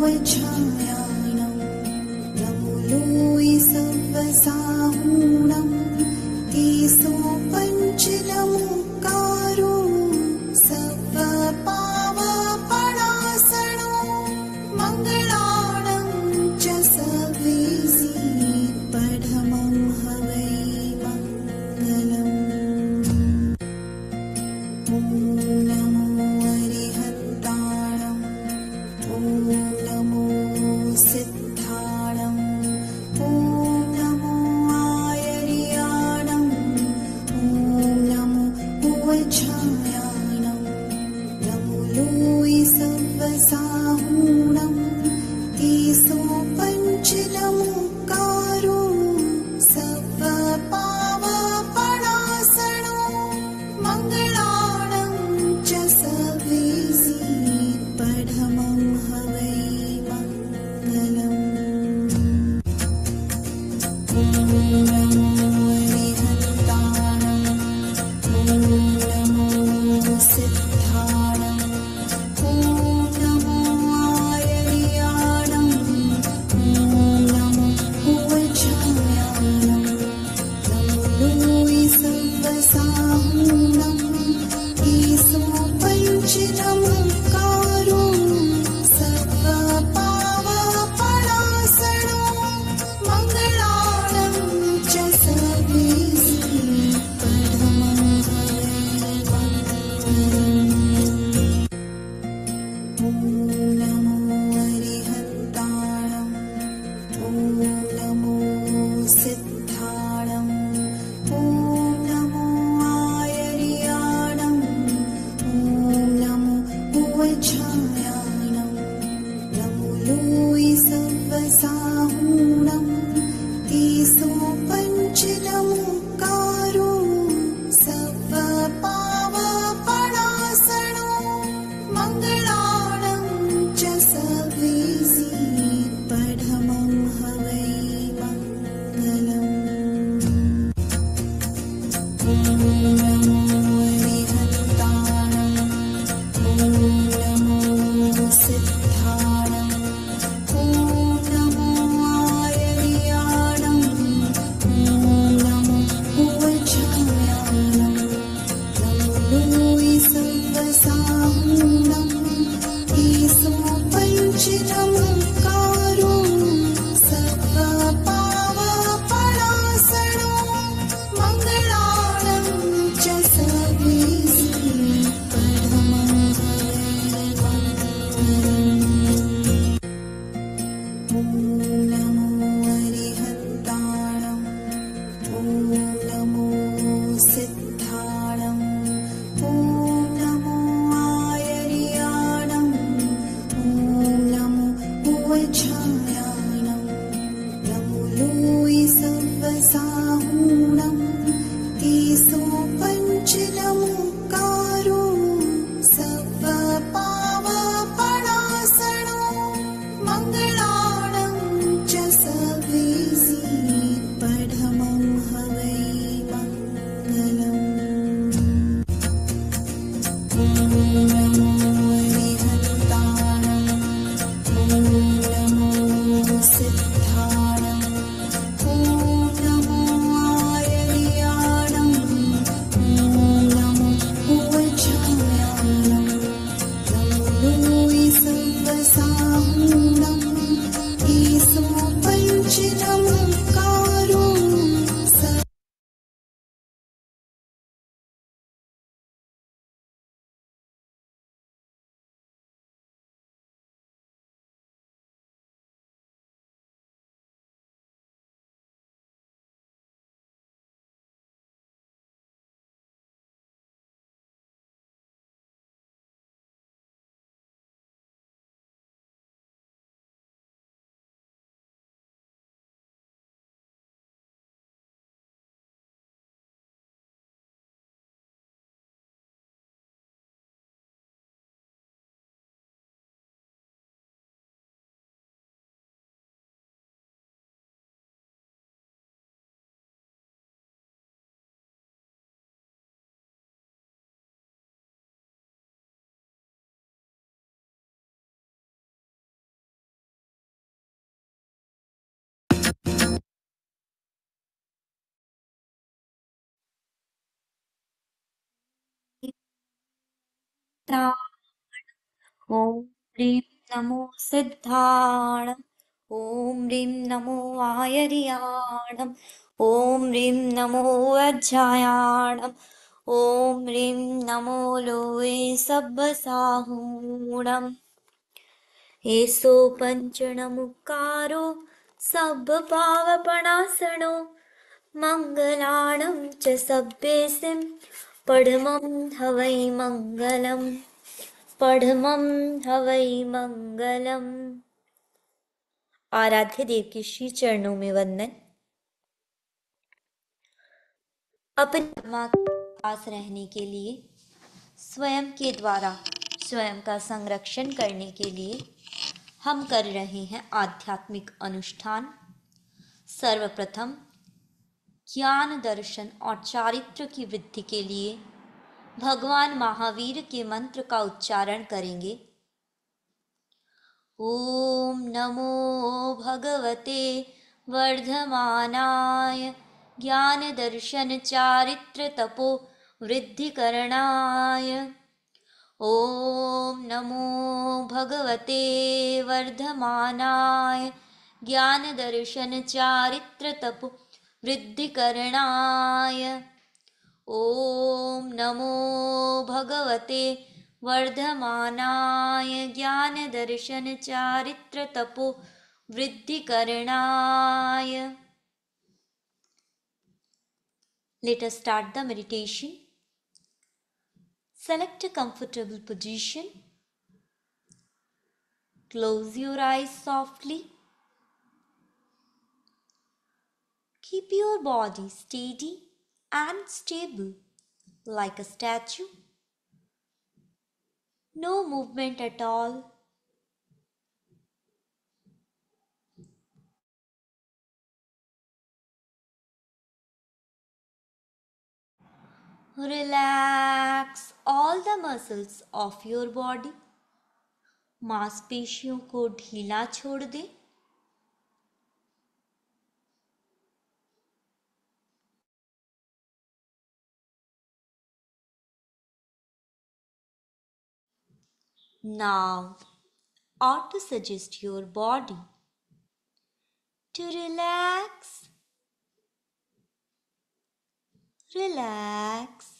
उवच्छायानं नमो लोई सर्वसाहूणं केशो पञ्चनमुकारो सर्वपावपणासनो मङ्गलानं च सर्वेसि पठमं हवै मङ्गलम्। ॐ नमो अरिहन्ताणम् ॐ नमो सिद्धाणम् ॐ नमो आयर्याणम् ॐ नमो उवच्छायानं नमो लोई सर्वसाहूणं केशो पञ्चनमुकारो सर्वपावपणासनो मङ्गलानं च सर्वेसि पठमं हवै मङ्गलम्। ॐ नमो अरिहन्ताणम् ॐ नमो सिद्धाणम् ॐ नमो आयर्याणम् ॐ नमो उवच्छायानं नमो लोई सर्वसाहूणं केशो पञ्चनमुकारो सर्वपावपणासनो मङ्गलानं च सर्वेसि पठमं हवै मङ्गलम्। ॐ नमो अरिहन्ताणम् ॐ नमो सिद्धाणम् ॐ नमो आयर्याणम् ॐ नमो उवच्छायानं नमो लोई सर्वसाहूणं केशो पञ्चनमुकारो सर्वपावपणासनो मङ्गलानं च सर्वेसि पठमं हवै मङ्गलम्। ॐ नमो अरिहन्ताणम् ॐ नमो सिद्धाणम् ॐ नमो आयर्याणम् ॐ नमो उवच्छायानं नमो लोई सर्वसाहूणं केशो पञ्चनमुकारो सर्वपावपणासनो मङ्गलानं च सर्वेसि पठमं हवै मङ्गलम्। ॐ नमो अरिहन्ताणम् ॐ नमो सिद्धाणम् ॐ नमो आयर्याणम् ॐ नमो उवच्छायानं नमो लोई सर्वसाहूणं केशो पञ्चनमुकारो सर्वपावपणासनो मङ्गलानं च सर्वेसि पठमं हवै मङ्गलम्। ॐ नमो अरिहन्ताणम् ॐ नमो ॐ ह्रीं नमो सिद्धाण ॐ ह्रीं नमो आयर्याणम् ॐ ह्रीं नमो वज्रायाणम् ॐ ह्रीं नमो लोये सब्बसाहूणम् एषो पञ्चणमुक्कारो सब्बपावपणासनो मङ्गलाणं च सब्बेसिं पढमं हवै मङ्गलम् पढ़मं हवै मंगलम। आराध्य देव के श्री चरणों में वंदन। अपनी आत्मा के पास रहने के लिए, स्वयं के द्वारा स्वयं का संरक्षण करने के लिए हम कर रहे हैं आध्यात्मिक अनुष्ठान। सर्वप्रथम ज्ञान, दर्शन और चारित्र की वृद्धि के लिए भगवान महावीर के मंत्र का उच्चारण करेंगे। ॐ नमो भगवते वर्धमानाय ज्ञानदर्शनचारित्रतपो वृद्धिकरणाय। ॐ नमो भगवते वर्धमानाय ज्ञानदर्शनचारित्रतपो वृद्धिकरणाय। ॐ नमो भगवते वर्धमानाय ज्ञानदर्शनचारित्रतपो वृद्धिकरणाय। Let us start the meditation. Select a comfortable position. Close your eyes softly. Keep your body steady and stable like a statue. No movement at all. Relax all the muscles of your body. मांसपेशियों को ढीला छोड़ दें। Now, ought to suggest your body to relax. Relax.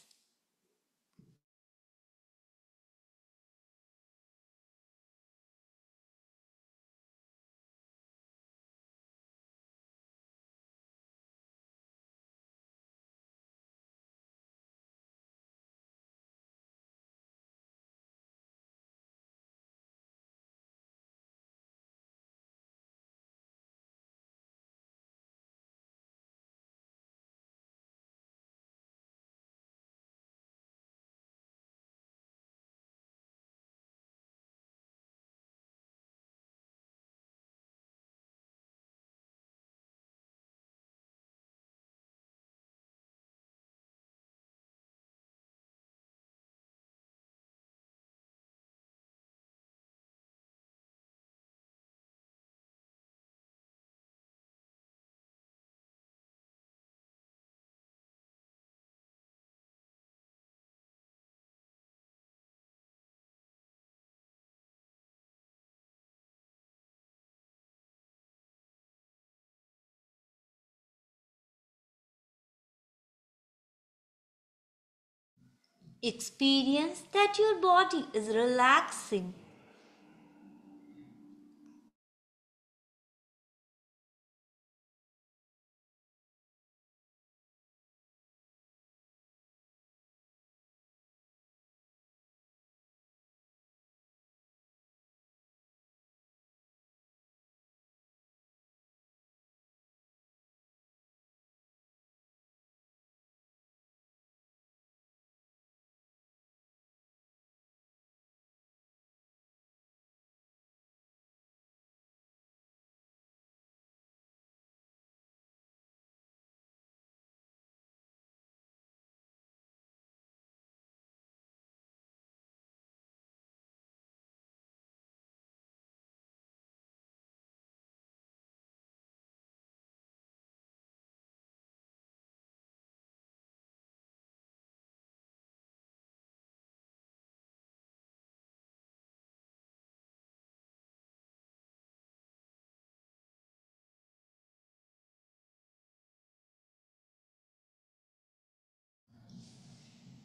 Experience that your body is relaxing.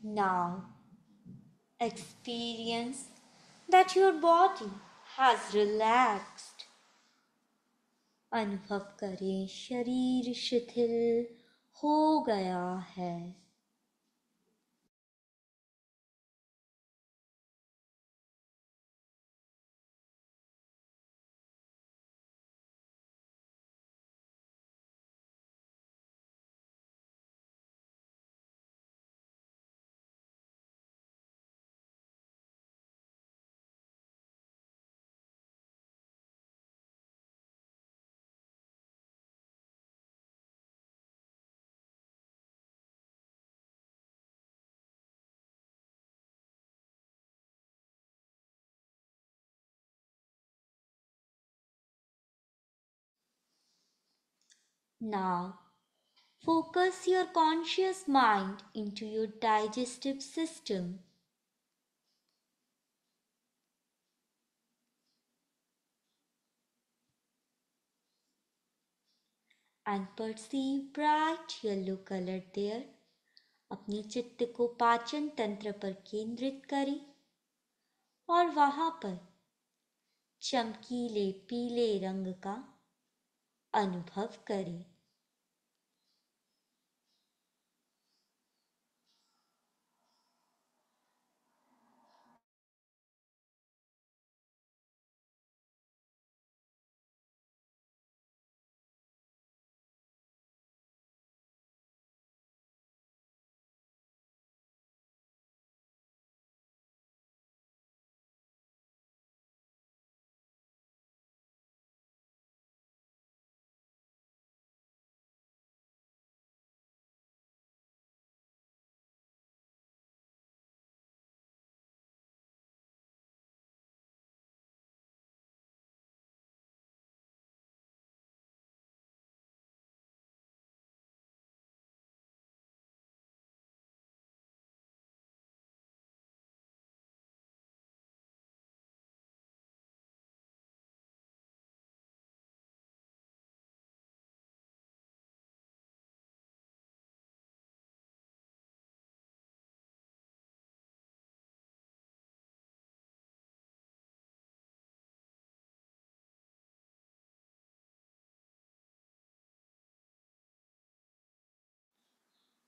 Now experience that your body has relaxed. अनुभव करें शरीर शिथिल हो गया है. Now focus your conscious mind into your digestive system. And perceive bright yellow color there. अपने चित्त को पाचन तंत्र पर केंद्रित करें और वहां पर चमकीले पीले रंग का अनुभव करें.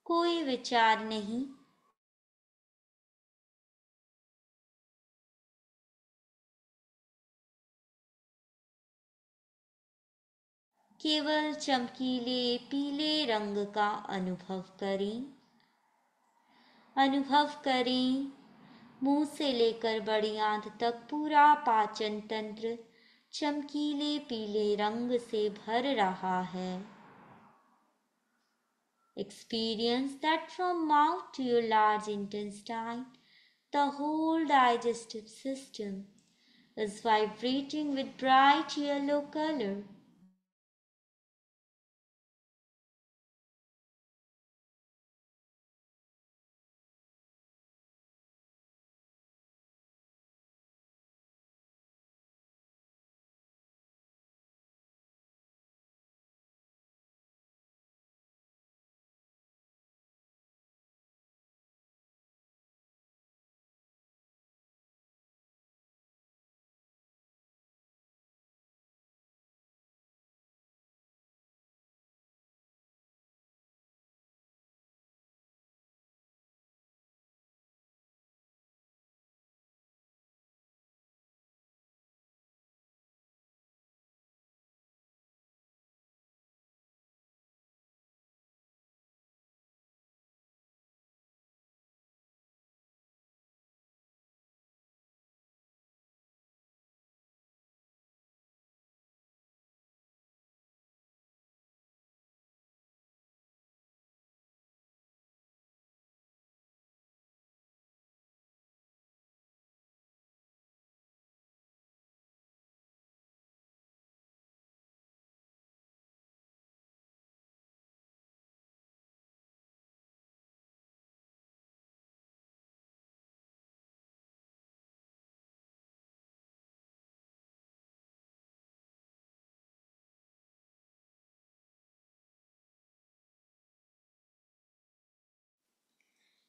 कोई विचार नहीं, केवल चमकीले पीले रंग का अनुभव करें. अनुभव करें मुंह से लेकर बड़ी आंत तक पूरा पाचन तंत्र चमकीले पीले रंग से भर रहा है. Experience that from mouth to your large intestine, the whole digestive system is vibrating with bright yellow color.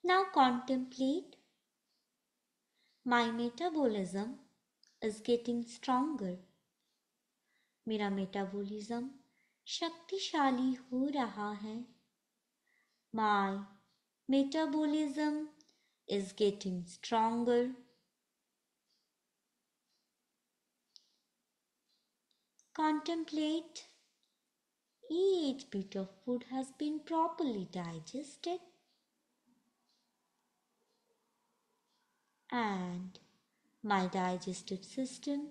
Now contemplate. My metabolism is getting stronger. मेरा मेटाबॉलिज्म शक्तिशाली हो रहा है. My metabolism is getting stronger. Contemplate. Each bit of food has been properly digested and my digestive system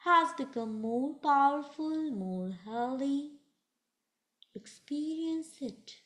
has become more powerful, more healthy. Experience it.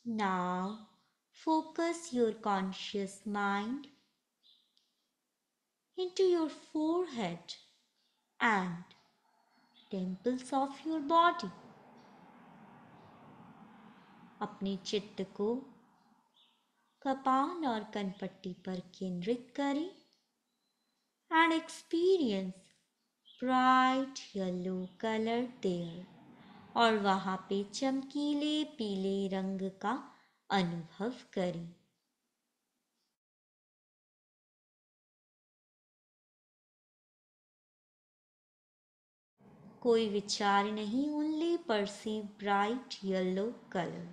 Now focus your conscious mind into your forehead and temples of your body. अपने चित्त को कपाल और कनपट्टी पर केंद्रित करें and experience bright yellow color there. और वहां पे चमकीले पीले रंग का अनुभव करें. कोई विचार नहीं, only perceive bright yellow color.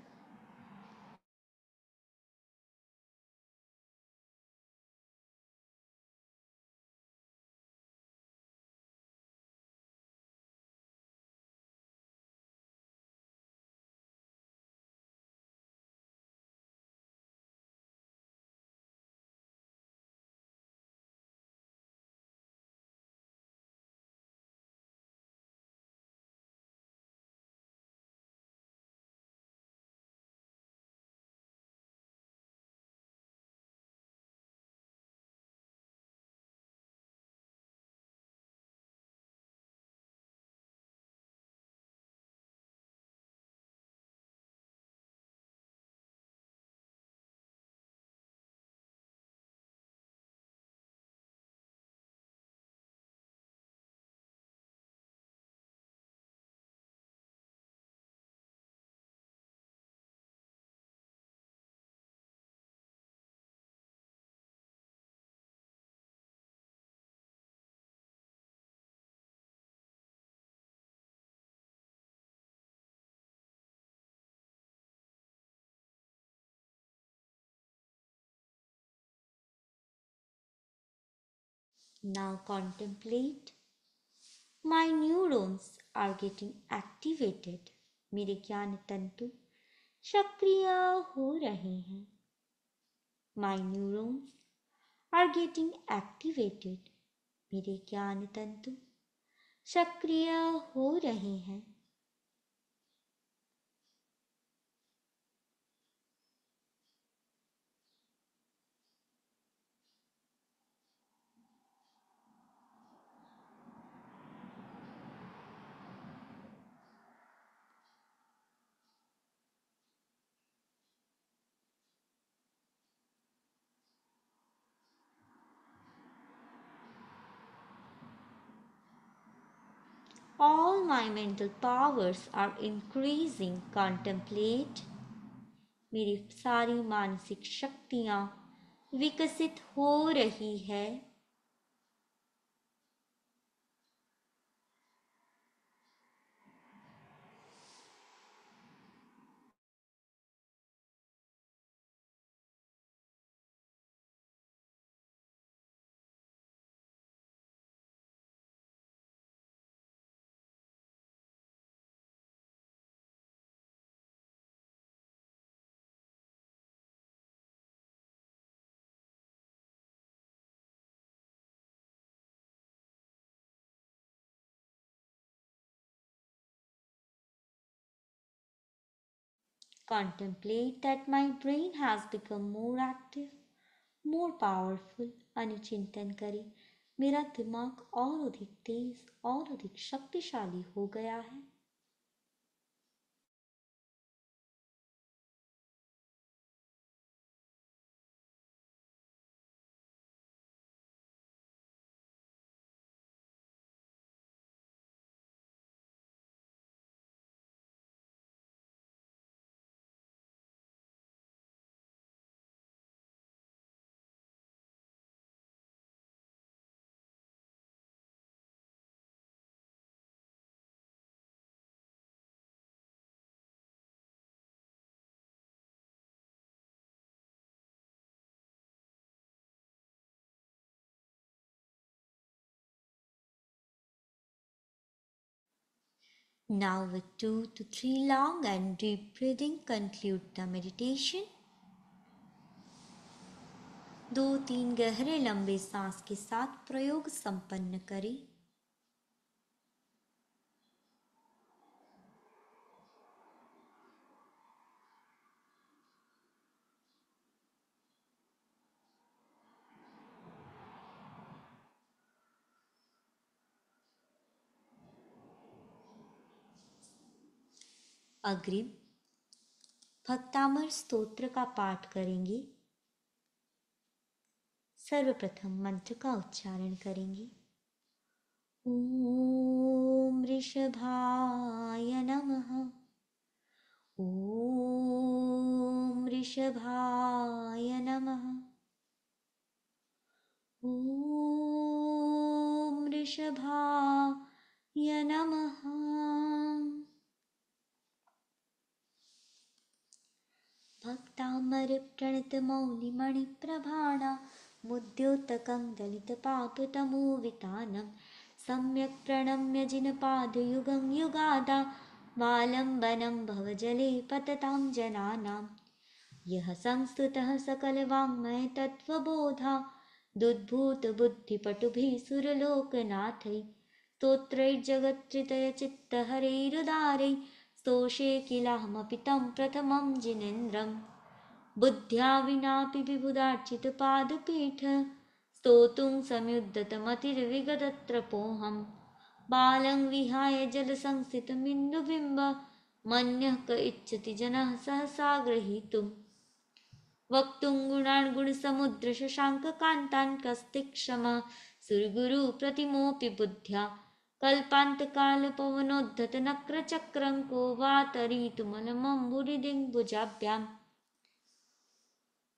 Now contemplate. My neurons are getting activated. मेरे ज्ञान तंतु सक्रिय हो रहे हैं. My neurons are getting activated. मेरे ज्ञान तंतु सक्रिय हो रहे हैं. All my mental powers are increasing. Contemplate. मेरी सारी मानसिक शक्तियाँ विकसित हो रही है. Contemplate that my brain has become more active, more powerful. अनुचिंतन करें, मेरा दिमाग और अधिक तेज और अधिक शक्तिशाली हो गया है. Now with 2 to 3 long and deep breathing conclude the meditation. 2-3 गहरे लंबे सांस के साथ प्रयोग संपन्न करें. अग्रिम भक्तामर स्तोत्र का पाठ करेंगे. सर्वप्रथम मंत्र का उच्चारण करेंगे. ओम ऋषभाय नमः. ओम ऋषभाय नमः. ओम ऋषभाय नमः. भक्तामर प्रणत मौलिमणि प्रभाणा मुद्योतकं दलितपाटुतमोवितानं सम्यक् प्रणम्य जिनपादयुगं युगादा वालम्बनं भवजले पततां जनानां. यः संस्तुतः सकलवाङ्मय तत्त्वबोधा दुद्भूतबुद्धिपटुभिः सुरलोकनाथैः स्तोत्रैर्जगत्त्रितयचित्तहरैरुदारैः स्तोषे किलाहमपि तं प्रथमं जिनेन्द्रम्. बुद्ध्या विनापि विबुधार्चितपादपीठ स्तोतुं संयुद्धतमतिर्विगतत्रपोऽहम्. बालं विहाय जलसंस्थितमिन्दुबिम्ब मन्यः क इच्छति जनः सहसा ग्रहीतुम्. वक्तुं गुणान् गुणसमुद्रशशाङ्ककान्तान् कस्तिक्षमः सुरगुरुप्रतिमोऽपि बुद्ध्या कल्पान्तकालपवनोद्धतनक्रचक्रं को वा तरीतुमलमम्बुरिदिग्भुजाभ्याम्.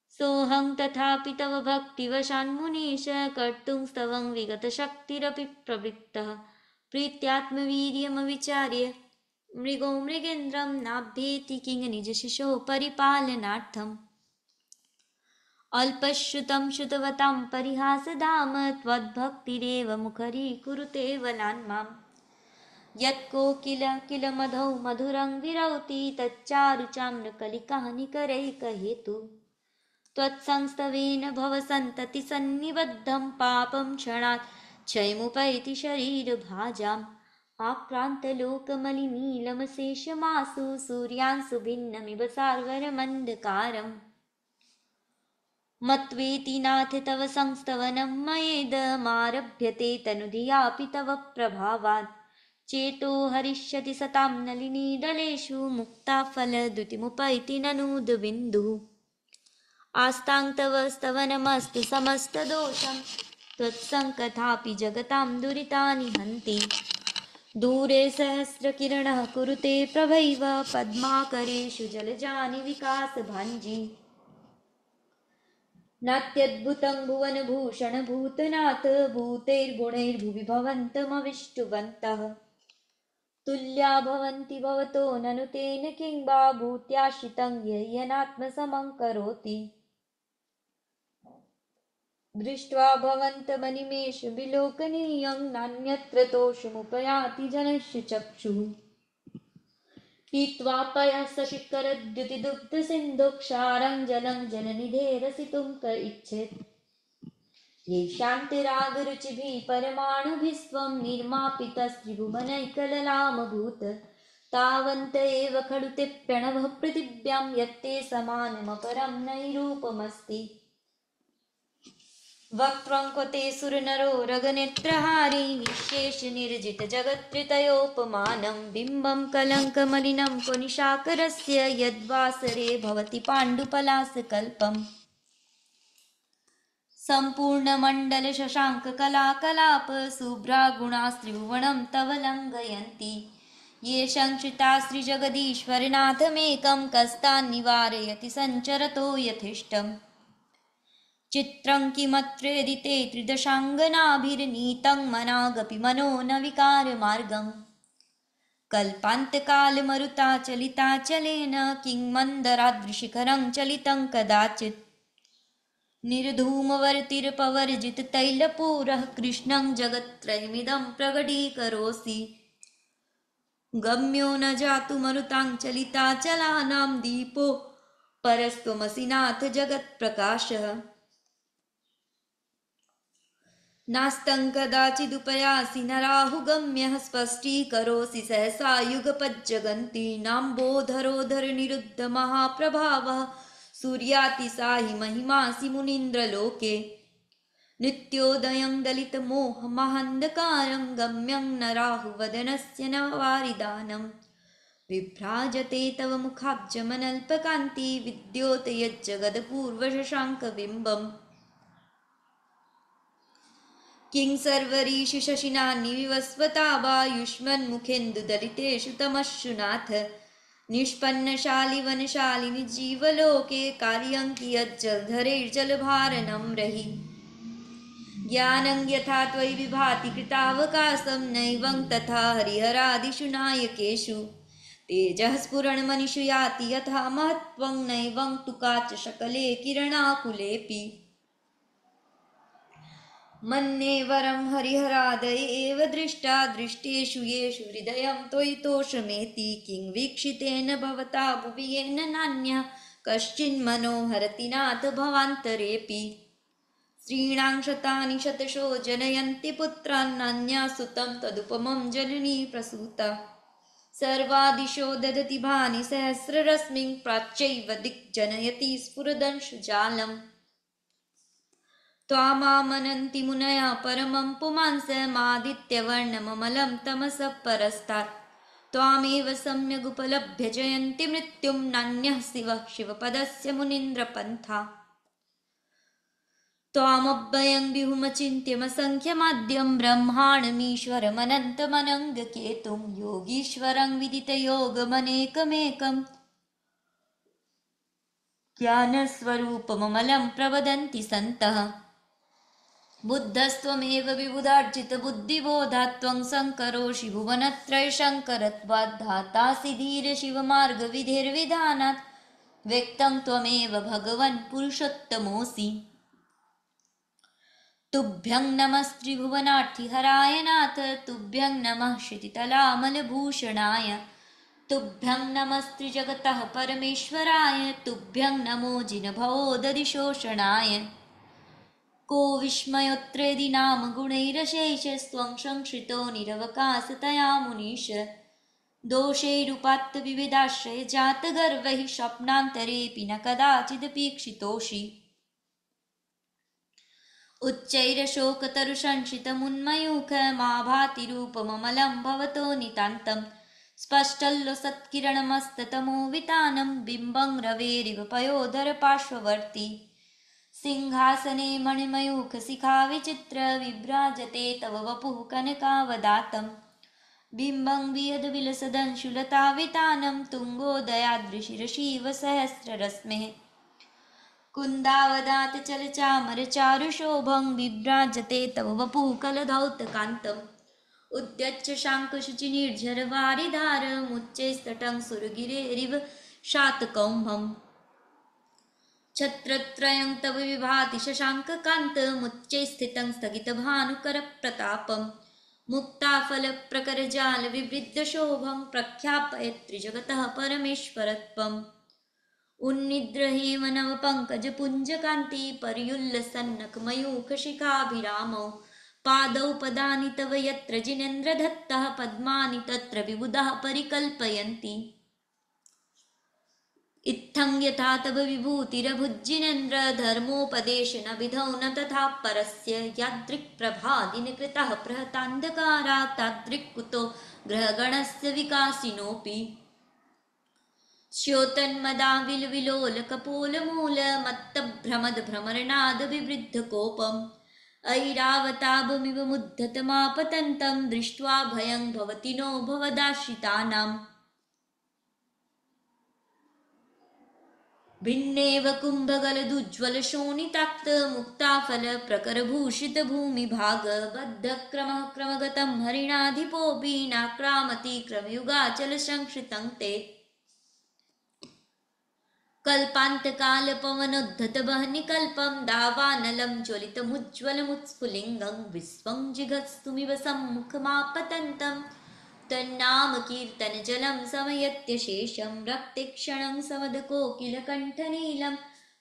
सोऽहं तथापि तव भक्तिवशान्मुनीश कर्तुं स्तवं विगतशक्तिरपि प्रवृत्तः. प्रीत्यात्मवीर्यमविचार्य मृगो मृगेन्द्रं नाभ्येति किं निजशिशोः परिपालनार्थम्. अल्पश्रुतं श्रुतवतां परिहासधाम त्वद्भक्तिरेव मुखरीकुरुते वलान्. यत्कोकिल किल मधौ मधुरं विरौति तच्चारुचाम्रकलिकानिकरैकहेतु. त्वत्संस्तवेन भवसन्ततिसन्निबद्धं पापं क्षणात् क्षयमुपैति शरीरभाजाम्. आक्रान्तलोकमलिनीलमशेषमासु सूर्यांशुभिन्नमिव सार्वरमन्धकारम्. मत्वेति नाथ तव संस्तवनं मयेदमारभ्यते तनुधियापि तव प्रभावात्. चेतो हरिष्यति सतां नलिनीदलेषु मुक्ता फलद्युतिमुपैति ननूदबिन्दुः. आस्तां तव स्तवनमस्तु समस्तदोषं त्वत्सङ्कथापि जगतां दुरितानि हन्ति. दूरे सहस्रकिरणः कुरुते प्रभैव पद्माकरेषु जलजानि विकासभाञ्जी नात्यद्भुतं भुवनभूषणभूतनाथ भूतैर्गुणैर्भुवि भवन्तमविष्टुवन्तः तुल्या भवन्ति भवतो ननु तेन किं वा भूत्याश्रितं ययनात्मसमं करोति दृष्ट्वा भवन्तमनिमेष विलोकनीयं नान्यत्र तोषमुपयाति जनस्य चक्षुः पीत्वा पयः सशिखरद्युतिदुग्धसिन्धुक्षारं जलं जलनिधेरसितुं क इच्छेत् येषान्तिरागरुचिभिः परमाणुभिस्त्वं निर्मापितस्त्रिभुवनैकललामभूत् तावन्त एव खलु ते प्रणवः पृथिव्यां यत्ते समानमपरं नैरूपमस्ति वक्त्रं क्वते सुरनरो रगनेत्रहारी निःशेषनिर्जितजगत्त्रितयोपमानं बिम्बं कलङ्कमलिनं क्व निशाकरस्य यद्वासरे भवति पाण्डुपलासकल्पम् सम्पूर्णमण्डलशशाङ्ककलाकलाप शुभ्रागुणास्त्रिभुवनं तव लङ्घयन्ति ये संश्रितास्त्रिजगदीश्वरनाथमेकं कस्तान्निवारयति सञ्चरतो यथेष्टम् चित्रं किमत्रेदिते त्रिदशाङ्गनाभिर्नीतं मनागपि मनो न विकारमार्गम् कल्पान्तकालमरुताचलिताचलेन किं मन्दराद्रिशिखरं चलितं कदाचित् निर्धूमवर्तिर्पवर्जिततैलपूरः कृष्णं जगत्त्रयमिदं प्रगटीकरोसि गम्यो न जातु मरुताञ्चलिताचलानां दीपो परस्त्वमसि नाथ जगत्प्रकाशः नास्तं कदाचिदुपयासि नराहुगम्यः स्पष्टीकरोसि सहसा युगपज्जगन्तीनाम्बोधरोधरनिरुद्धमहाप्रभावः सूर्यातिसाहि महिमासि मुनीन्द्रलोके नित्योदयं दलितमोहमहान्धकारं गम्यं नराहुवदनस्य न वारिदानं विभ्राजते तव मुखाब्जमनल्पकान्ति विद्योतयज्जगदपूर्वशशाङ्कबिम्बम् किं सर्वरीषु शशिनानि विवस्वता वायुष्मन्मुखेन्दुदलितेषु तमश्शु नाथ निष्पन्नशालिवनशालिनि जीवलोके कार्यं कियज्जलधरैर्जलभारनं रहि ज्ञानं यथा त्वयि विभाति कृतावकाशं नैवं तथा हरिहरादिषु नायकेषु तेजः स्फुरणमनिषु याति यथा महत्त्वं नैवं तु काचशकले किरणाकुलेऽपि मन्ये वरं हरिहरादय एव दृष्टा दृष्टेषु येषु हृदयं त्वयि तोषमेति किं वीक्षितेन भवता भुवि येन नान्यः कश्चिन्मनोहरति नाथ भवान्तरेऽपि स्त्रीणां शतानि शतशो जनयन्ति पुत्रान्नान्या सुतं तदुपमं जननी प्रसूता सर्वादिशो ददति भानि सहस्ररश्मिं प्राच्यैव दिग्जनयति स्फुरदंशुजालम् त्वामामनन्ति मुनया परमं पुमांसमादित्यवर्णममलं तमसः परस्तात् त्वामेव सम्यगुपलभ्य जयन्ति मृत्युं नान्यः शिवः शिवपदस्य मुनीन्द्रपन्था त्वामव्ययं विहुमचिन्त्यमसङ्ख्यमाद्यं ब्रह्माणमीश्वरमनन्तमनङ्गकेतुं योगीश्वरं विदितयोगमनेकमेकं ज्ञानस्वरूपममलं प्रवदन्ति सन्तः बुद्धस्त्वमेव विबुधार्जितबुद्धिबोधात्वं शङ्करोषि भुवनत्रयशङ्करत्वाद्धातासि धीरशिवमार्गविधिर्विधानात् व्यक्तं त्वमेव भगवन् पुरुषोत्तमोऽसि तुभ्यं नमस्त्रिभुवनार्थिहराय नाथ तुभ्यं नमः श्रुतितलामलभूषणाय तुभ्यं नमस्त्रिजगतः परमेश्वराय तुभ्यं नमो जिनभवोदधिशोषणाय को विस्मयोत्रेदि नाम गुणैरशेषस्त्वं संश्रितो निरवकाशतया मुनीश दोषैरुपात्तविविधाश्रय जातगर्वैः स्वप्नान्तरेऽपि न कदाचिदपीक्षितोषि उच्चैरशोकतरुसंशितमुन्मयूखमाभाति रूपममलं भवतो नितान्तं स्पष्टल्लसत्किरणमस्ततमोवितानं बिम्बं रवेरिव पयोधरपार्श्ववर्ती सिंहासने मणिमयूखशिखा विचित्र विभ्राजते तव वपुः कनकावदातं बिम्बं वियद्विलसदंशुलतावितानं तुङ्गोदयादृशिरशिव सहस्ररश्मेः कुन्दावदातचलचामरचारुशोभं विभ्राजते तव वपुः कलधौतकान्तम् उद्यच्च शाङ्कुशुचिनिर्झरवारिधारमुच्चैस्तटं सुरगिरेरिव शातकौम्भम् छत्रत्रयं तव विभाति शशाङ्ककान्तमुच्चैस्थितं स्थगितभानुकरप्रतापम् मुक्ताफलप्रकरजालविवृद्धशोभं प्रख्यापयत्रिजगतः परमेश्वरत्वम् उन्निद्रहेम नवपङ्कजपुञ्जकान्ति पर्युल्लसन्नखमयूखशिखाभिरामौ पादौ पदानि तव यत्र जिनेन्द्रदत्तः पद्मानि तत्र विबुधाः परिकल्पयन्ति इत्थं यथा तव विभूतिरभुज्जिनेन्द्र धर्मोपदेशनविधौ न तथा परस्य यादृक्प्रभादिनकृतः प्रहतान्धकारात् तादृक् कुतो ग्रहगणस्य विकासिनोऽपि स्योतन्मदाविलविलोलकपोलमूलमत्तभ्रमदभ्रमरनादविवृद्धकोपम् ऐरावताभमिव मुद्धतमापतन्तं दृष्ट्वा भयं भवति नो भवदाश्रितानाम् भिन्नेव कुम्भगलदुज्ज्वलशोणिताक्तमुक्ताफलप्रकरभूषितभूमिभागबद्धक्रमः क्रमगतं हरिणाधिपोऽपि नाक्रामति क्रमयुगाचलसंश्रितं ते कल्पान्तकालपवनोद्धतवह्निकल्पं दावानलं ज्वलितमुज्ज्वलमुत्स्फुलिङ्गं विश्वं जिघत्स्तुमिव सम्मुखमापतन्तं तन्नाम कीर्तनजलं समयत्यशेषं रक्तिक्षणं समदकोकिलकण्ठनीलं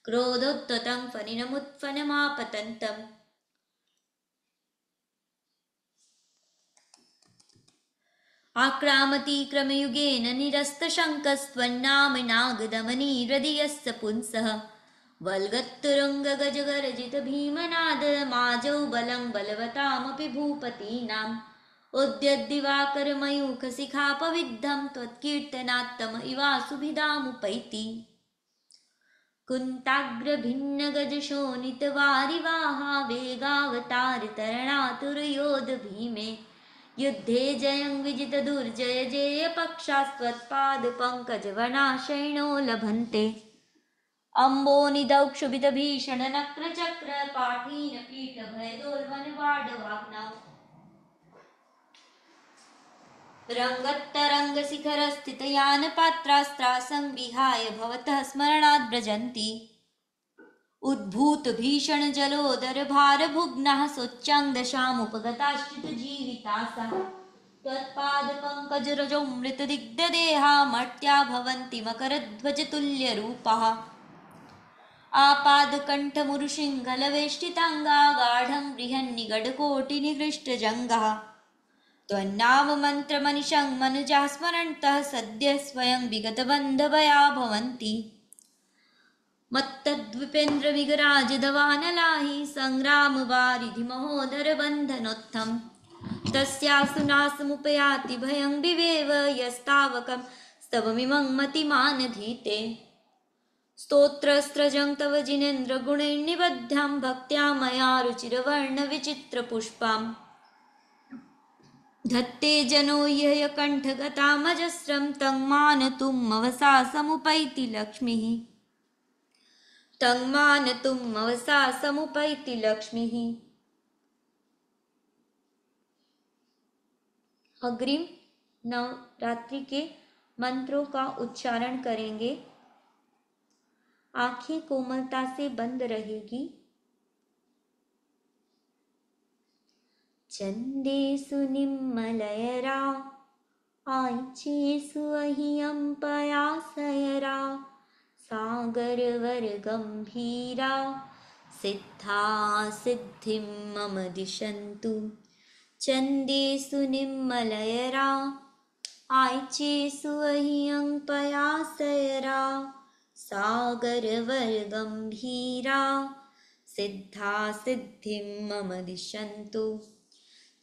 क्रोधोत्ततं फनिनमुत्फनमापतन्तम् आक्रामति क्रमयुगेन निरस्तशङ्कस्त्वन्नामनागदमनीहृदयस्य पुंसः वल्गत्तुरङ्गगजगर्जितभीमनादमाजौ बलं बलवतामपि भूपतीनाम् उद्यद्दिवाकरमयूखशिखापविद्धं त्वत्कीर्तनात्तम इवासुभिधामुपैति कुन्ताग्रभिन्नगजशोणितवारिवाहा वेगावतारतरणातुरयोध युद्धे जयं विजितदुर्जय जेयपक्षास्त्वत्पादपङ्कजवनाशयिनो लभन्ते अम्बोनिदौक्षुभितभीषणनक्रचक्रपाठीनपीठभयदोर्वनवाडवाग्नौ रङ्गत्तरङ्गशिखरस्थितयानपात्रास्त्रासं विहाय भवतः स्मरणाद् व्रजन्ति उद्भूतभीषणजलोदरभारभुग्नाः सोच्चाङ्गदशामुपगताश्रितजीविताः त्वत्पादपङ्कजरजोऽमृतदिग्धदेहा मर्त्या भवन्ति मकरध्वजतुल्यरूपाः आपादकण्ठमुरुशिङ्खलवेष्टिताङ्गा गाढं बृहन्निगडकोटिनिकृष्टजङ्गाः त्वन्नाममन्त्रमनिशं मनुजाः स्मरन्तः सद्यः स्वयं विगतबन्धभया भवन्ति मत्तद्विपेन्द्रविगराजदवानलाहि सङ्ग्रामवारिधिमहोदरबन्धनोत्थं तस्यास्तु नाशमुपयाति भयं विवेव यस्तावकं स्तवमिमं मतिमानधीते स्तोत्रस्त्रजं तव जिनेन्द्रगुणैर्निबद्धां भक्त्या मया रुचिरवर्णविचित्रपुष्पाम् धत्ते जनो ह्यकण्ठगतामजस्रं तं मानतुमवसा समुपैति लक्ष्मीः तङ्मानतुमवसा समुपैति लक्ष्मीः। अग्रिम नवरात्रि के मंत्रों का उच्चारण करेंगे। आंखें कोमलता से बंद रहेगी। चंदेषु निम्मलयरा आइचेषु अहियंपयासयरा सागरवरगम्भीरा सिद्धा सिद्धिं मम दिशन्तु। चंदेषु निम्मलयरा आइचेषु अहियंपयासयरा सागरवरगम्भीरा सिद्धा सिद्धिं मम दिशन्तु।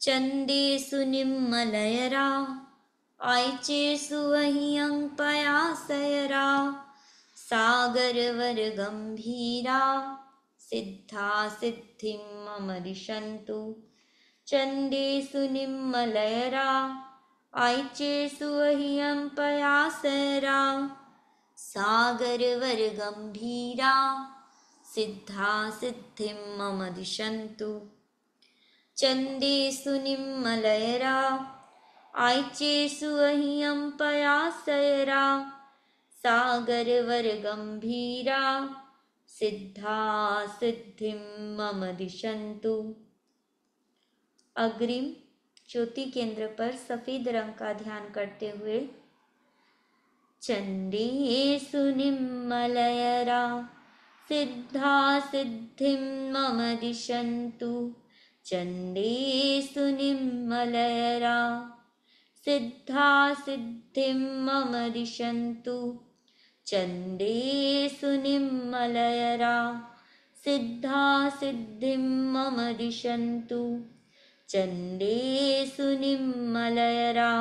चंदेषु निम्मलयरा आइचेषु अहियंपयासयरा सागरवरगम्भीरा सिद्धा सिद्धिं मम दिशन्तु। चंदेषु निम्मलयरा आयचेषु अह्यं पयासरा सागरवर्गम्भीरा सिद्धा सिद्धिं मम दिशन्तु चन्देषु निम्मलयरा आयचेषु अह्यं पयासरा सागरवर्गम्भीरा सिद्धा सिद्धिं मम दिशन्तु। अग्रिम ज्योति केंद्र पर सफेद रंग का ध्यान करते हुए चंडेषु निम्मलयरा सिद्धा सिद्धिं मम दिशन्तु चंडेषु निम्मलयरा सिद्धा सिद्धिं मम दिशन्तु चंडेषु निम्मलयरा सिद्धा सिद्धिं मम दिशन्तु चंडेषु निम्मलयरा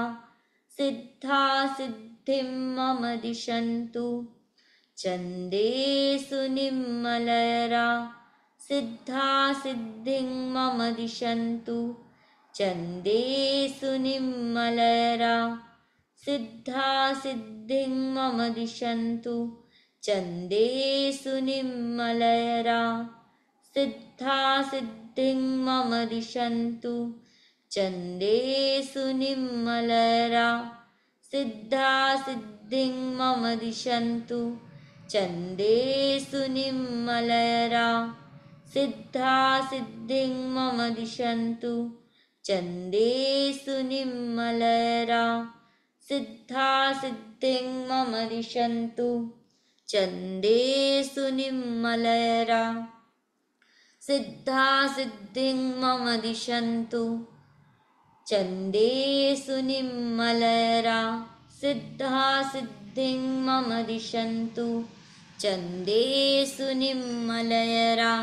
सिद्धा सिद्धिं मम दिशन्तु चंडेषु निम्मलयरा सिद्धा सिद्धिं मम दिशन्तु चंडेषु निम्मलयरा सिद्धा सिद्धिं मम दिशन्तु चंडेषु निम्मलयरा सिद्धा सिद्धिं मम दिशन्तु चंडेषु निम्मलयरा सिद्धा सिद्धिं मम दिशन्तु चंडेषु निम्मलयरा सिद्धा सिद्धिं मम दिशन्तु चंडेषु निम्मलयरा सिद्धा सिद्धिं मम दिशन्तु चंडेषु निम्मलयरा सिद्धा सिद्धिं मम दिशन्तु चंडेषु निम्मलयरा सिद्धा सिद्धिं मम दिशन्तु चंडेषु निम्मलयरा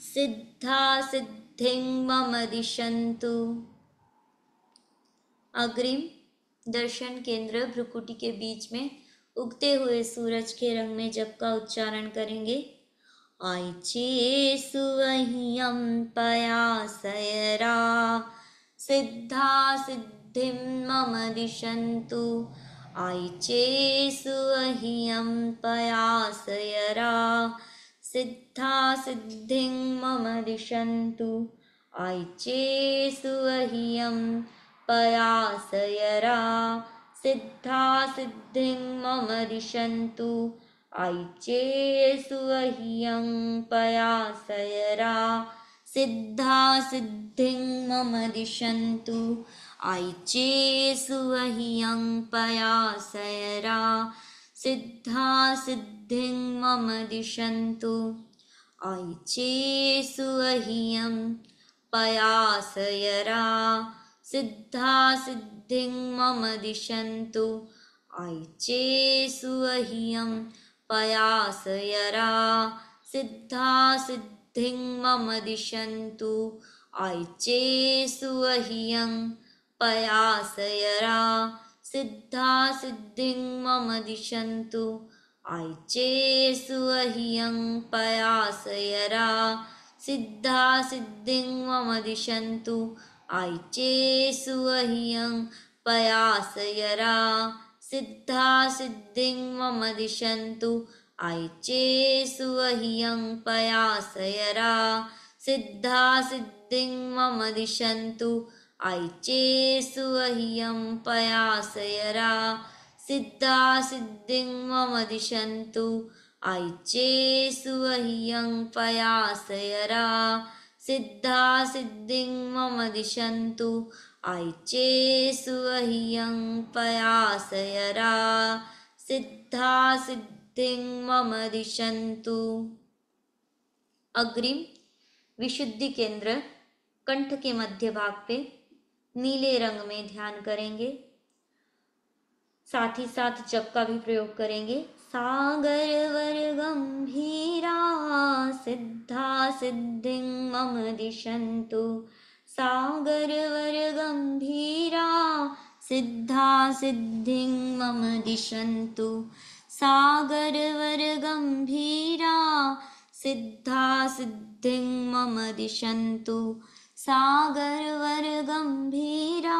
सिद्धा सिद्धिं मम दिशन्तु। अग्रिम दर्शन केंद्र भ्रुकुटी के बीच में उगते हुए सूरज के रंग में जप का उच्चारण करेंगे। आयचेषु अह्यं पयासयरा सिद्धा सिद्धिं मम दिशन्तु आयचेषु अह्यं पयासयरा सिद्धा सिद्धिं मम दिशन्तु आयचेषु अह्यं पयासयरा सिद्धा सिद्धिं मम दिशन्तु आयचेषु अह्यं पयासयरा सिद्धा सिद्धिं मम दिशन्तु आयचेषु अह्यं पयासयरा सिद्धा सिद्धिं मम दिशन्तु आयचेषु अह्यं पयासयरा सिद्धा सिद्धिं मम दिशन्तु आयचेषु अह्यं पयासयरा सिद्धा सिद्धिं मम दिशन्तु आयचेषु अह्यं पयासयरा सिद्धा सिद्धिं मम दिशन्तु आयचेषु अह्यं पयासयरा सिद्धा सिद्धिं मम दिशन्तु आयचेषु अह्यं पयासयरा सिद्धा सिद्धिं मम दिशन्तु आयचेषु अह्यं पयासयरा सिद्धा सिद्धिं मम दिशन्तु आयचेषु अह्यं पयासयरा सिद्धा सिद्धिं मम दिशन्तु आयचेषु अह्यं पयासयरा सिद्धा सिद्धिं मम दिशन्तु आयचेषु अह्यं पयासयरा सिद्धा सिद्धिं मम दिशन्तु। अग्रिम विशुद्धि केंद्र कंठ के मध्य भाग पे नीले रंग में ध्यान करेंगे, साथ ही साथ जप का भी प्रयोग करेंगे। सागर वर गंभीरा सिद्धा सिद्धिं मम दिशन्तु सागर वर गंभीरा सिद्धा सिद्धिं मम दिशन्तु सागर वर गंभीरा सिद्धा सिद्धिं मम दिशन्तु सागर वर गंभीरा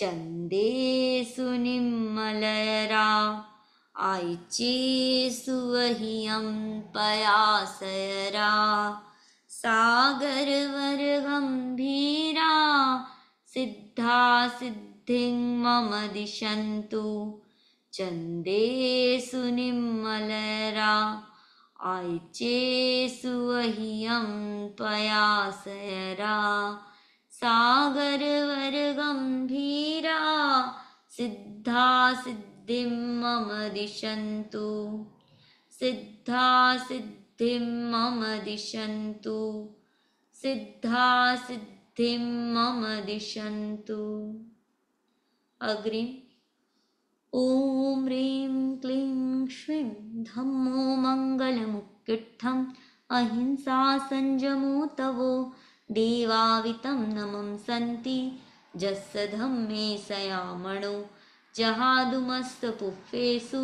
चन्देषु निर्मलयरा आयिचेषु वह्यं पयासयरा सागरवरगम्भीरा सिद्धा सिद्धिं मम दिशन्तु चन्देषु निर्मलयरा आयिचेषु वह्यं पयासयरा सागरवरगम्भीरा सिद्धा सिद्धिं मम दिशन्तु सिद्धा सिद्धिं मम दिशन्तु सिद्धा सिद्धिं मम दिशन्तु। अग्रिम ॐ ह्रीं क्लीं श्रीं धम्मो मङ्गलमुक्किट्ठं अहिंसा संयमो तवो देवावितं नमं सन्ति यस्य धम्मे सयामणो जहादुमस्तपुष्पेषु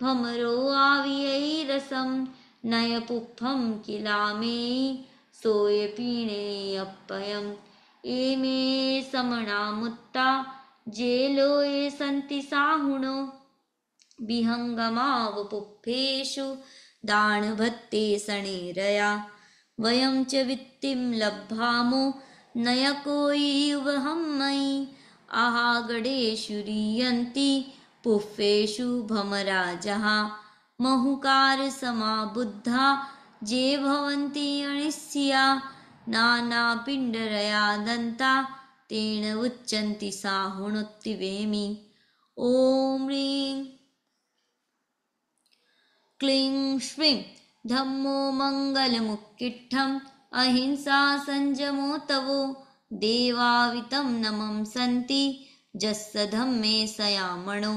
भमरो आवियैरसं नयपुप्पं किलामे सोयपीणेऽप्ययम् एमे समणामुत्ता जेलोये सन्ति साहुणो विहङ्गमावपुप्पेषु दानभत्ते शणैरया वयं च वित्तिं लब्धामो नयको युवहं मयि आहागडेषु रीयन्ति पुष्पेषु भमराजः महुकारसमाबुद्धा ये भवन्ति अनिस्या नानापिण्डरया दन्ता तेन उच्यन्ति साहुणोत्तिवेमि। ॐ ह्रीं क्लीं श्रीं धम्मो मङ्गलमुक्किट्ठं अहिंसा संयमो तवो देवावितं नमं सन्ति यस्य धम्मे सयामणो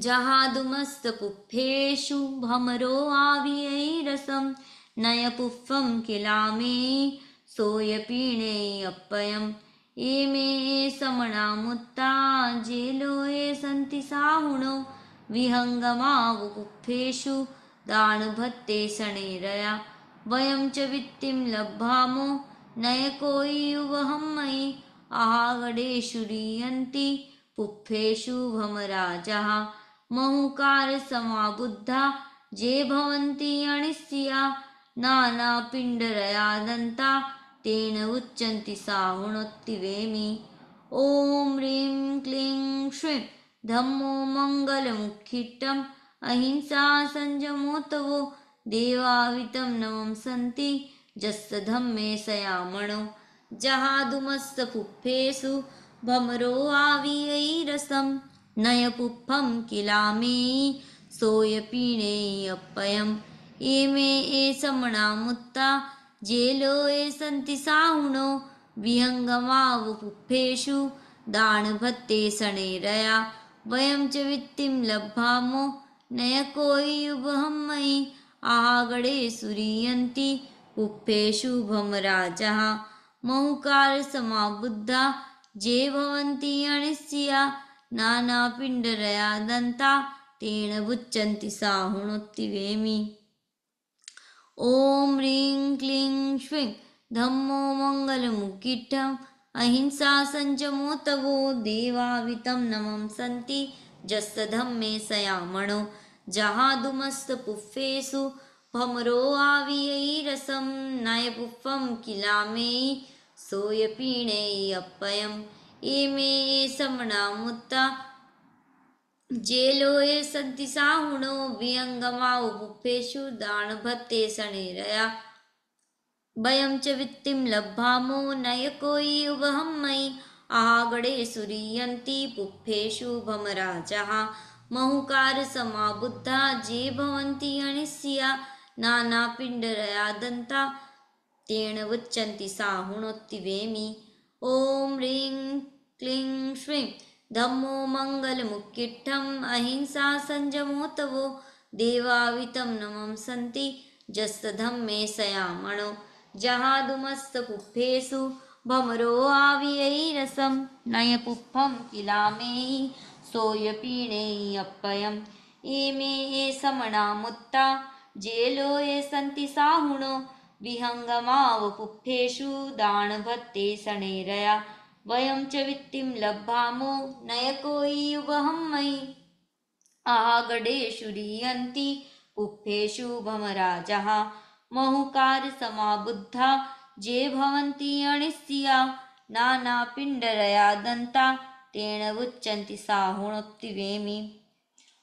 जहादुमस्तपुष्पेषु भमरो आवियैरसं नयपुष्पं किलामे सोयपीणेऽप्ययम् एमे समणामुत्ता जेलोये सन्ति साहुणो विहङ्गमावपुप्पेषु दानभत्ते शणैरया वयं च वित्तिं लब्धामो नयको युवहं मयि आहागडेषु रीयन्ति पुष्पेषु भमराजः महुकारसमाबुद्धा ये भवन्ति अनिस्या नानापिण्डरया दन्ता तेन उच्यन्ति साहुणोत्तिवेमि। ॐ ह्रीं क्लीं श्रीं धम्मो मङ्गलमुक्किट्ठं अहिंसा संयमो तवो देवावितं नमं सन्ति यस्य धम्मे सयामणो जहादुमस्तपुष्पेषु भमरो आवियैरसं नयपुप्पं किलामे सोयपीणेऽप्ययम् एमे समणामुत्ता जेलोये सन्ति साहुणो विहङ्गमावपुप्पेषु दानभत्ते शणैरया वयं च वित्तिं लब्धामो नयको युवहं मयि आहागडेषु रीयन्ति पुष्पेषु भमराजः महुकारसमाबुद्धा ये भवन्ति अनिस्या नानापिण्डरया दन्ता तेन उच्यन्ति साहुणोत्तिवेमि। ॐ ह्रीं क्लीं श्रीं धम्मो मङ्गलमुक्किट्ठं अहिंसा संयमो तवो देवावितं नमं सन्ति यस्य धम्मे सयामणो जहादुमस्तपुष्पेषु भमरो आवियैरसं नयपुप्पं किलामे सोयपीणेऽप्ययम् एमे समणामुत्ता जेलोये सन्ति साहुणो विहङ्गमावपुप्पेषु दानभत्ते शणैरया वयं च वित्तिं लब्धामो नयको युवहं मयि आहागडेषु रीयन्ति पुष्पेषु भमराजः महुकारसमाबुद्धा ये भवन्ति अनिस्या नानापिण्डरया दन्ता तेन उच्यन्ति साहुणोत्तिवेमि। ॐ ह्रीं क्लीं श्रीं धम्मो मङ्गलमुक्किट्ठं अहिंसा संयमो तवो देवावितं नमं सन्ति यस्य धम्मे सयामणो जहादुमस्तपुष्पेषु भमरो आवियैरसं नयपुप्पं किलामे सोयपीणेऽप्ययम् एमे समणामुत्ता जेलोये सन्ति साहुणो विहङ्गमावपुप्पेषु दानभत्ते शणैरया वयं च वित्तिं लब्धामो नयकोऽयुवहं मयि आगडेषु रीयन्ति पुप्फेषु भमराजः महुकारसमाबुद्धा ये भवन्ति अनिस्सिया नानापिण्डरया दन्ता तेन उच्यन्ति साहुणोक्तिवेमि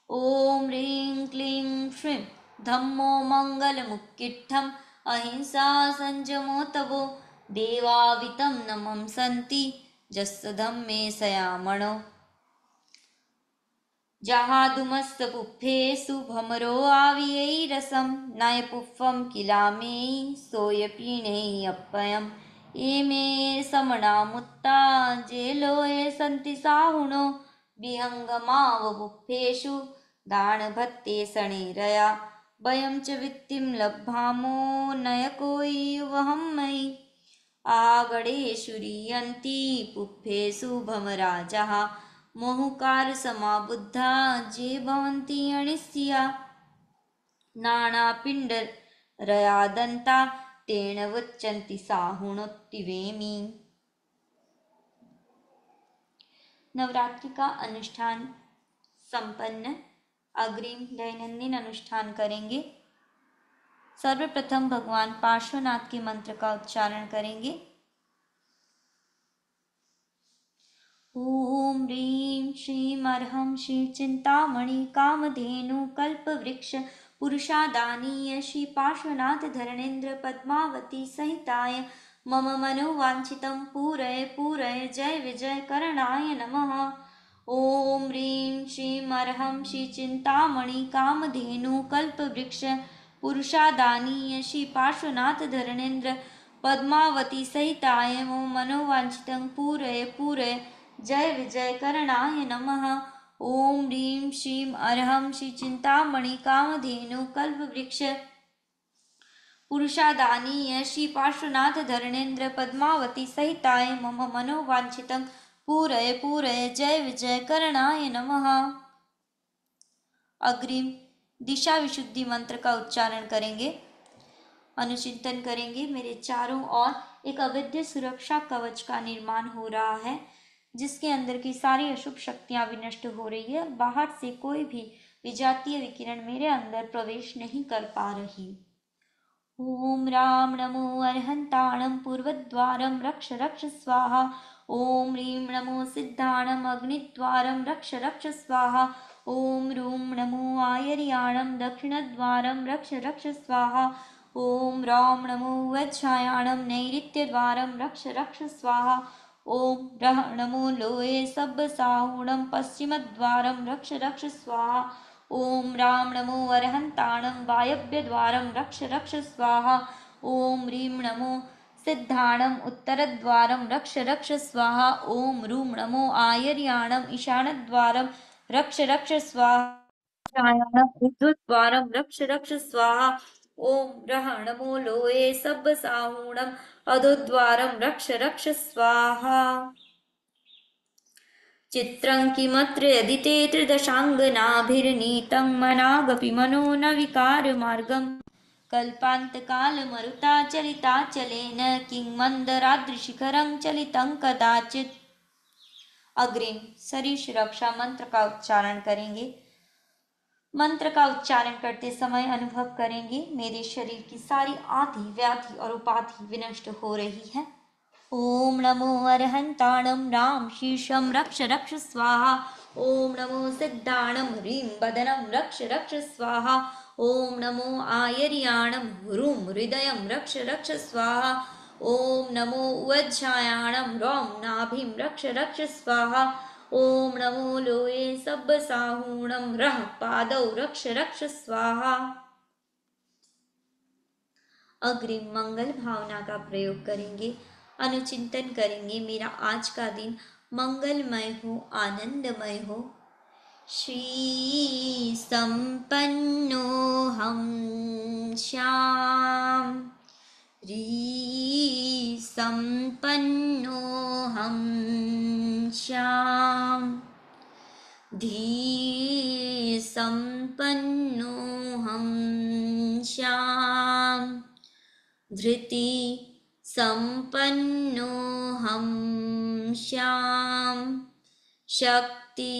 ॐ ह्रीं क्लीं श्रीं धम्मो मङ्गलमुक्किट्ठम् अहिंसा संयमो तवो देवावितं नमं सन्ति यस्य धम्मे सयामणो जहादुमस्तपुप्फेषु भमरो आवियैरसं नयपुष्पं किलामेयि सोऽयपीणेऽप्ययम् इमे समनामुत्ता जेलोये सन्ति साहुणो विहङ्गमावबुप्फेषु दानभत्ते शणैरया वयं च वित्तिं लब्धामो नयकोऽयुवहं मयि आगडेषु रीयन्ति पुप्फेषु भमराजः महुकारसमाबुद्धा ये भवन्ति अनिस्सिया नानापिण्डरया दन्ता तेन उच्यन्ति साहुणोक्तिवेमि। नवरात्रि का अनुष्ठान संपन्न। अग्रिम दैनंदिन अनुष्ठान करेंगे। सर्वप्रथम भगवान पार्श्वनाथ के मंत्र का उच्चारण करेंगे। ॐ ह्रीं श्रीं अर्हं श्री चिंतामणि कामधेनु कल्पवृक्ष पुरुषादानीय श्री पार्श्वनाथ धरणेन्द्र पद्मावती सहिताय मम मनोवांछितं पूरय पूरय जय विजय करणाय नमः। ॐ ह्रीं श्रीं अर्हं श्री चिंतामणि कामधेनु कल्पवृक्ष पुरुषादानीय श्री पार्श्वनाथ धरणेन्द्र पद्मावती सहिताय मम मनोवांछितं पूरय पूरय जय विजय करणाय नमः। ॐ ह्रीं श्रीं अर्हं श्री चिंतामणि कामधेनु कल्पवृक्ष पुरुषादानीय श्री पार्श्वनाथ धरणेन्द्र पद्मावती सहिताय मम मनोवांछितं पूरय पूरय जय विजय करणाय नमः। अग्रिम दिशा विशुद्धि मंत्र का उच्चारण करेंगे। अनुचिंतन करेंगे। मेरे चारों ओर एक अवैध सुरक्षा कवच का निर्माण हो रहा है, जिसके अंदर की सारी अशुभ शक्तियां विनष्ट हो रही है। बाहर से कोई भी विजातीय विकिरण मेरे अंदर प्रवेश नहीं कर पा रही। ओम राम नमो अर्हंताणं पूर्वद्वारं रक्ष रक्ष स्वाहा। ओम ह्रीं नमो सिद्धाणं अग्निद्वारं रक्ष रक्ष स्वाहा। ओम रूं नमो आयर्याणं दक्षिणद्वारं रक्ष रक्ष स्वाहा। ओम रौं नमो वज्रायाणं नैऋत्यद्वारं रक्ष रक्ष स्वाहा। ओम रः नमो लोये सब्बसाहुणं पश्चिमद्वारं रक्ष रक्ष स्वाहा। ओम राम नमो अर्हंताणं वायव्यद्वारं रक्ष रक्ष स्वाहा। ओम ह्रीं नमो सिद्धाणं उत्तरद्वारं रक्ष रक्ष स्वाहा। ओम रूं नमो आयर्याणं ईशानद्वारं रक्ष रक्ष स्वाहा। ऊर्ध्वद्वारं रक्ष रक्ष स्वाहा। ओम रः नमो लोये सब्बसाहुणं अधोद्वारं रक्ष रक्ष स्वाहा। चित्रं किमत्र यदि ते त्रिदशाङ्गनाभिर्नीतं मनागपि मनो न विकारमार्गं कल्पान्तकालमरुताचलिताचलेन किं मन्दराद्रिशिखरं चलितं कदाचित्। अग्रिम शरीर सुरक्षा मंत्र का उच्चारण करेंगे। मंत्र का उच्चारण करते समय अनुभव करेंगे मेरे शरीर की सारी आदि व्याधि और उपाधि विनष्ट हो रही है। ओम नमो अर्हंताणं राम शीर्षं रक्ष रक्ष स्वाहा। ओम नमो सिद्धाणं ह्रीं वदनं रक्ष रक्ष स्वाहा। ओम नमो आयर्याणं ह्रूं हृदयं रक्ष रक्ष स्वाहा। ओम नमो वज्रायाणं रौं नाभिं रक्ष रक्ष स्वाहा। ओम नमो लोये सब्बसाहुणं रः पादौ रक्ष रक्ष स्वाहा। अग्रिम मंगल भावना का प्रयोग करेंगे। अनुचिंतन करेंगे मेरा आज का दिन मंगलमय हो, आनंदमय हो। श्री संपन्नो हम श्याम री संपन्नो हम श्याम धी संपन्नो हम श्याम धृति सम्पन्नोऽहं श्याम शक्ति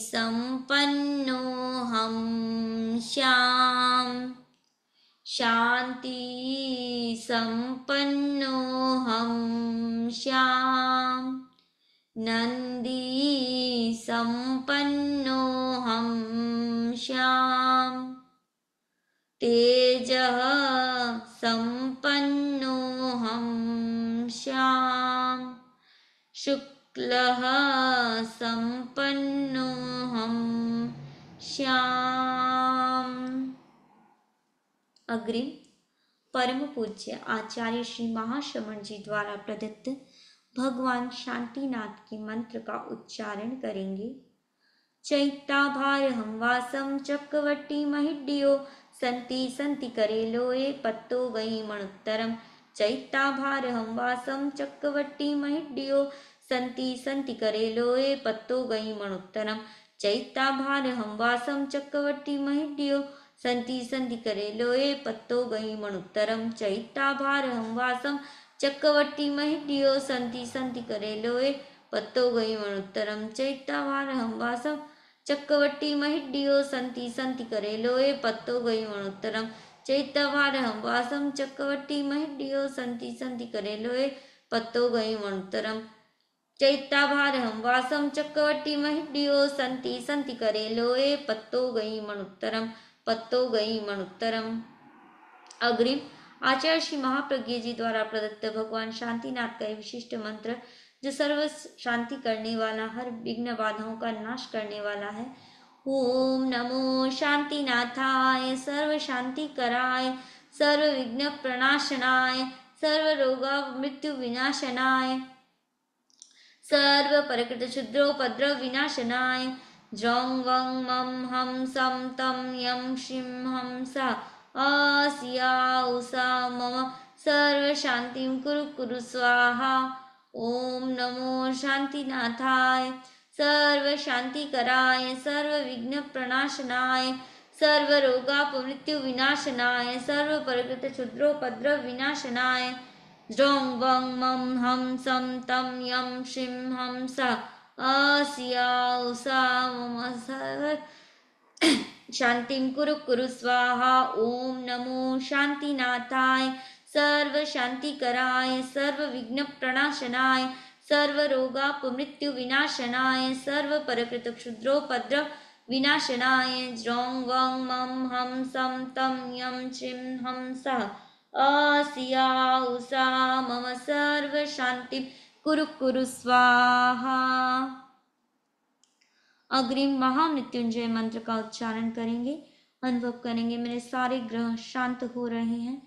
सम्पन्नोऽहं श्याम शांति सम्पन्नोऽहं श्याम नंदी सम्पन्नोऽहं श्याम तेजः सम्पन्नोऽहं श्याम शुक्लः सम्पन्नोऽहं श्याम। अग्रिम परम पूज्य आचार्य श्री महाश्रमण जी द्वारा प्रदत्त भगवान शांतिनाथ के मंत्र का उच्चारण करेंगे। चैत्ताभारहं वासं चक्रवर्ती महिड्यो संति संति करेलोए पत्तो गई मणुत्तरम। चैत्ताभारहं वासं चक्रवर्ती महिड्यो संति संति करेलोए पत्तो गई मणुत्तरम। चैत्ताभारहं वासं चक्रवर्ती महिड्यो संति संति करेलोए पत्तो गई मणुत्तरम। चैत्ताभारहं वासं चक्रवर्ती महिड्यो संति संति करेलोए पत्तो गई मणुत्तरम। चैत्ताभारहं वासं चक्रवर्ती महिड्यो संति संति करेलोए पत्तो गई मणुत्तरम। चैत्ताभारहं वासं चक्रवर्ती महिड्यो संति संति करेलोए पत्तो गई मणुत्तरम। चैत्ताभारहं वासं चक्रवर्ती महिड्यो संति संति करेलोए पत्तो गई मणुत्तरम पत्तो गई मणुत्तरम। अग्रिम आचार्य श्री महाप्रज्ञ जी द्वारा प्रदत्त भगवान शांतिनाथ का विशिष्ट मंत्र जो सर्व शांति करने वाला, हर विघ्न बाधाओं का नाश करने वाला है। ओम नमो शांतिनाथाय सर्व शांति कराय सर्व विघ्न प्रणाशनाय सर्व रोगा मृत्यु विनाशनाय सर्व परकृत क्षुद्रोपद्रव विनाशनाय ज्रौं वं मं हम सं तं यं शिं हं सा आसिया उषा मम सर्व शांतिं कुरु कुरु स्वाहा। ओम नमो शांतिनाथाय सर्व शांति कराय सर्व विघ्न प्रणाशनाय सर्व रोगापमृत्यु विनाशनाय सर्व परकृत क्षुद्रोपद्रव विनाशनाय ज्रौं वं मं हम सं तं यं शिं हं सा आसिया उषा मम सर्व शांतिं कुरु कुरु स्वाहा। ओम नमो शांतिनाथाय सर्व शांति कराय सर्व विघ्न प्रणाशनाय सर्व रोगापमृत्यु विनाशनाय सर्व परकृत क्षुद्रोपद्रव विनाशनाय ज्रौं वं मं हम सं तं यं शिं हं सा आसिया उषा मम सर्व शांति कुरु कुरु स्वाहा। अग्रिम महामृत्युंजय मंत्र का उच्चारण करेंगे। अनुभव करेंगे मेरे सारे ग्रह शांत हो रहे हैं।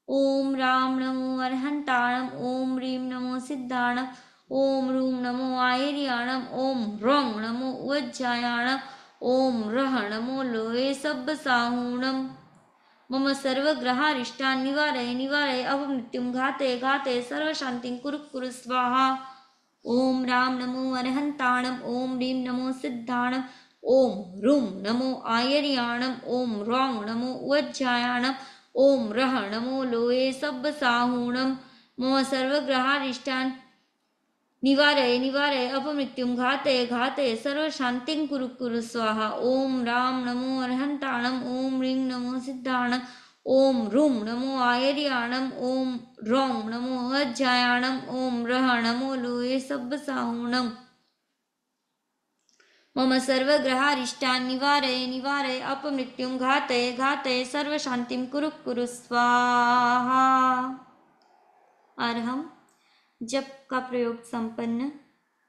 ओम राम नमो अरहंताणम ओम ह्रीं नमो सिद्धाणम ओम रूम नमो आयर्याणम ओम रौं नमो उज्जायाणम ओम रह नमो लोये सब्बसाहूणम। मम सर्वग्रहारिष्टान् निवारय निवारय अपमृत्युं घातय घातय सर्वशान्तिं कुरु कुरु स्वाहा। ओम राम नमो अरहंताणम ओम ह्रीं नमो सिद्धाणम ओम रूम नमो आयर्याणम ओम रौं नमो उज्जायाणम ओम रह नमो लोये सब्बसाहूणम। मम सर्वग्रहारिष्टान् निवारय निवारय अपमृत्युं घातय घातय सर्वशान्तिं कुरु कुरु स्वाहा। ओम राम नमो अरहंताणम ओम ह्रीं नमो सिद्धाणम ओम रूम नमो आयर्याणम ओम रौं नमो उज्जायाणम ओम रह नमो लोये सब्बसाहूणम। मम सर्वग्रहारिष्टान् निवारय निवारय अपमृत्युं घातय घातय सर्वशान्तिं कुरु कुरु स्वाहा। और हम जप का प्रयोग संपन्न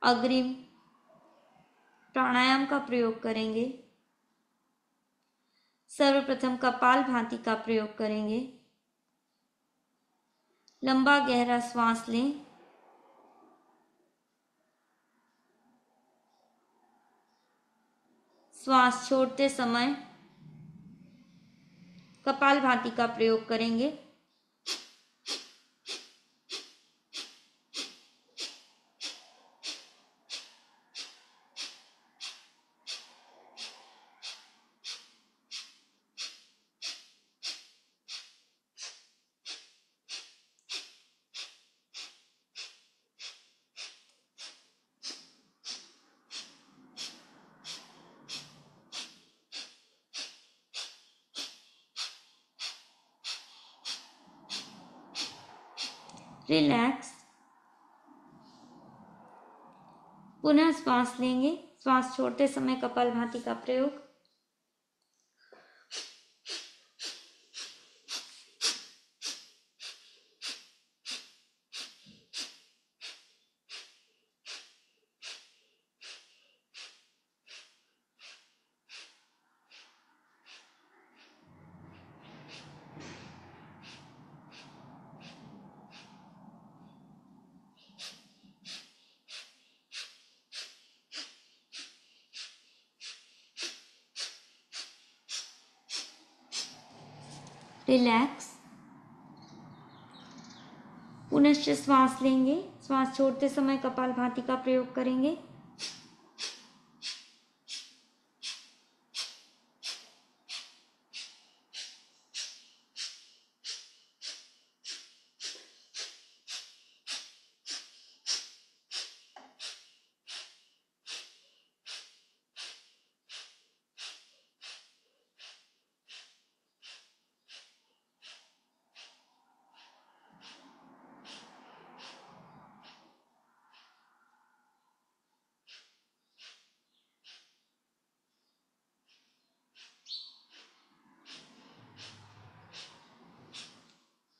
अग्रिम प्राणायाम का प्रयोग करेंगे। सर्वप्रथम कपाल भाती का प्रयोग करेंगे। लंबा गहरा श्वास लें। श्वास छोड़ते समय कपाल भाती का प्रयोग करेंगे। रिलैक्स। पुनः श्वास लेंगे। श्वास छोड़ते समय कपालभाति का प्रयोग। रिलैक्स। पुनश्च श्वास लेंगे। श्वास छोड़ते समय कपालभाति का प्रयोग करेंगे।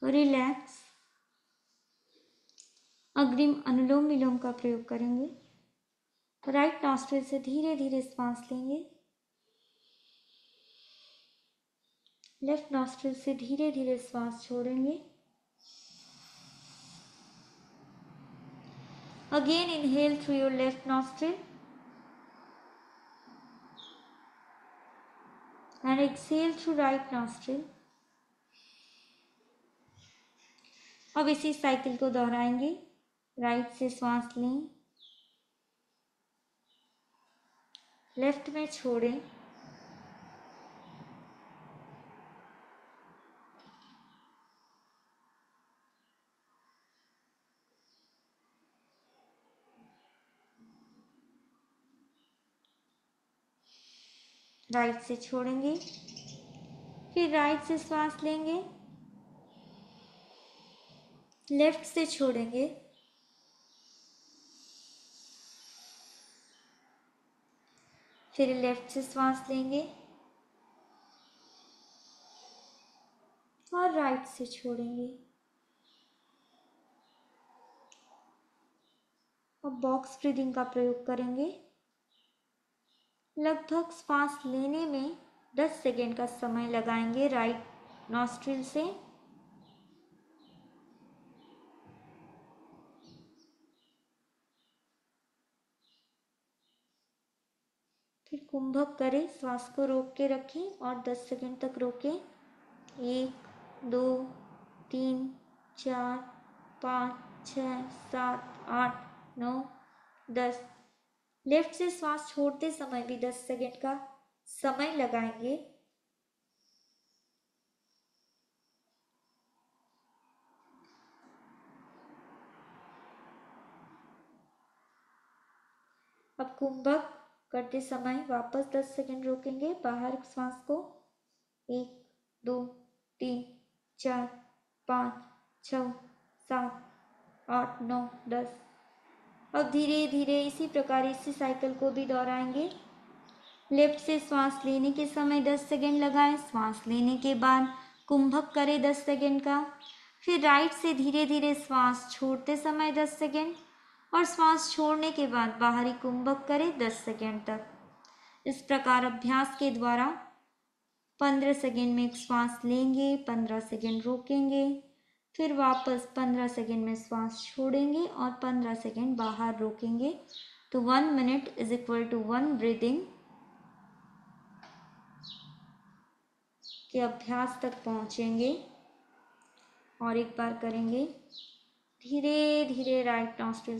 रिलैक्स। अग्रिम अनुलोम विलोम का प्रयोग करेंगे। राइट नॉस्ट्रिल से धीरे धीरे श्वास लेंगे। लेफ्ट नॉस्ट्रिल से धीरे धीरे श्वास छोड़ेंगे। Again inhale through your left nostril and exhale through right nostril। अब इसी साइकिल को दोहराएंगे। राइट से श्वास लें, लेफ्ट में छोड़ें, राइट से छोड़ेंगे, फिर राइट से श्वास लेंगे, लेफ्ट से छोड़ेंगे, फिर लेफ्ट से श्वास लेंगे और राइट से छोड़ेंगे। अब बॉक्स ब्रीदिंग का प्रयोग करेंगे। लगभग श्वास लेने में 10 सेकेंड का समय लगाएंगे राइट नॉस्ट्रिल से, फिर कुंभक करें, श्वास को रोक के रखें और 10 सेकेंड तक रोकें। 1 2 3 4 5 6 7 8 9 10। लेफ्ट से श्वास छोड़ते समय भी 10 सेकेंड का समय लगाएंगे। अब कुंभक करते समय वापस 10 सेकेंड रोकेंगे। बाहर श्वास को 1 2 3 4 5 6 7 8 9 10। अब धीरे धीरे इसी प्रकार इसी साइकिल को भी दोहराएंगे। लेफ्ट से श्वास लेने के समय 10 सेकेंड लगाएं, श्वास लेने के बाद कुंभक करें 10 सेकेंड का, फिर राइट से धीरे धीरे श्वास छोड़ते समय 10 सेकेंड और श्वास छोड़ने के बाद बाहरी कुंभक करें 10 सेकेंड तक। इस प्रकार अभ्यास के द्वारा 15 सेकेंड में एक श्वास लेंगे, 15 सेकेंड रोकेंगे, फिर वापस 15 सेकेंड में श्वास छोड़ेंगे और 15 सेकेंड बाहर रोकेंगे। तो 1 minute is equal to 1 breathing के अभ्यास तक पहुंचेंगे। और एक बार करेंगे। धीरे धीरे राइट नॉस्ट्रिल